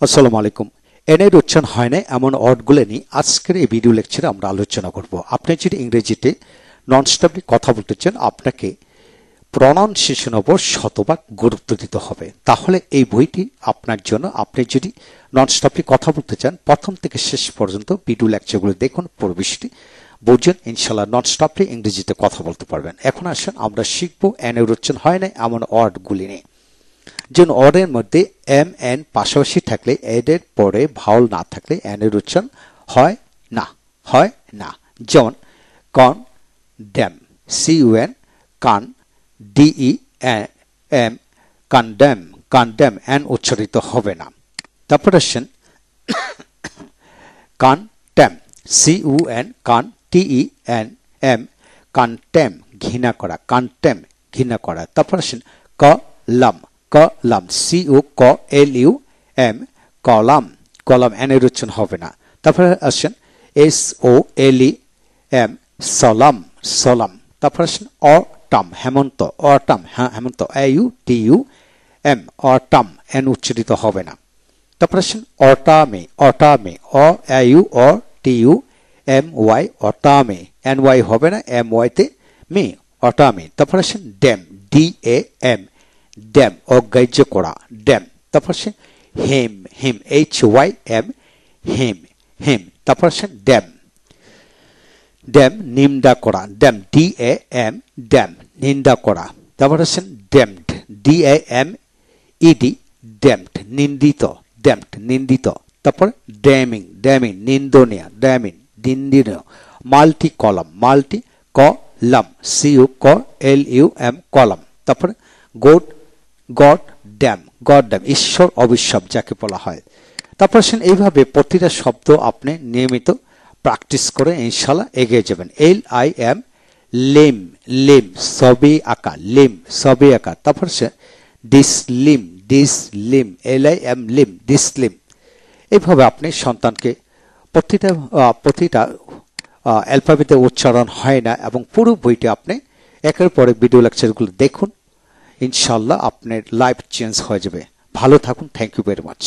আসসালামু আলাইকুম। এনের উচ্চারণ হয় না এমন ওয়ার্ডগুলো নিয়ে আজকের এই ভিডিও লেকচারে আমরা আলোচনা করব। আপনি যদি ইংরেজিতে নন স্টপলি কথা বলতে চান, আপনাকে প্রনাউন্সিয়েশনের উপর শতভাগ গুরুত্ব দিতে হবে। তাহলে এই বইটি আপনার জন্য। আপনি যদি নন স্টপলি কথা বলতে চান, প্রথম থেকে শেষ পর্যন্ত ভিডিও লেকচারগুলো দেখুন, পুরো বিষয়টি বুঝুন, ইনশাআল্লাহ নন স্টপলি ইংরেজিতে কথা বলতে পারবেন। এখন আসেন আমরা শিখব এনের উচ্চারণ হয় না এমন ওয়ার্ডগুলি নিয়ে। যেমন ওয়ার্ডের মধ্যে এম এন পাশাপাশি থাকলে, এর পরে ভাওয়াল না থাকলে এনের উচ্চারণ হয় না। যেমন কন ড্যাম, CUN, কান DEM, কানড্যাম এন উচ্চারিত হবে না। তারপর আসেন কানট্যাম, CUN, কান TEM, কানট্যাম ঘৃণা করা। তারপর আসেন কলাম, COLUM, কলাম এনের উচ্চারণ হবে না। তারপরে আসেন SOLEM, সলাম। তারপর আসেন অটাম, হেমন্ত, হেমন্ত AUTUM, অটাম এন উচ্চারিত হবে না। তারপর আসেন অটামে, OAUTUMY, অটামে NY হবে না, MY তে মে, অটামে। তারপর আসেন ড্যাম, DAM, ড্যাম অগ্রাহ্য করা, ড্যাম। তারপর আসেন হেম, HYM, হেম। তারপর আসেন ড্যাম, নিন্দা করা, ড্যাম DAM, নিন্দা করা। তারপর আসেন ড্যামড, DAMED, ড্যামড নিন্দিত। তারপর ড্যামিং, নিন্দনীয়, নিন্দনীয়। Multi column, CULUM, column. তারপর গড ড্যাম, ঈশ্বর অভিশাপ যাকে বলা হয়। তারপর আসেন এইভাবে প্রতিটা শব্দ আপনি নিয়মিত প্র্যাকটিস করে ইনশাআল্লাহ এগিয়ে যাবেন। LIM, লিম সবে আঁকা, তারপর সে ডিসলিম, LIM, ডিসলিম। এইভাবে আপনি সন্তানকে প্রতিটা অ্যালফাবেটের উচ্চারণ হয় না এবং পুরো বইটি আপনি একের পরে ভিডিও লেকচারগুলো দেখুন, ইনশাআল্লাহ আপনার লাইফ চেঞ্জ হয়ে যাবে। ভালো থাকুন। Thank you very much.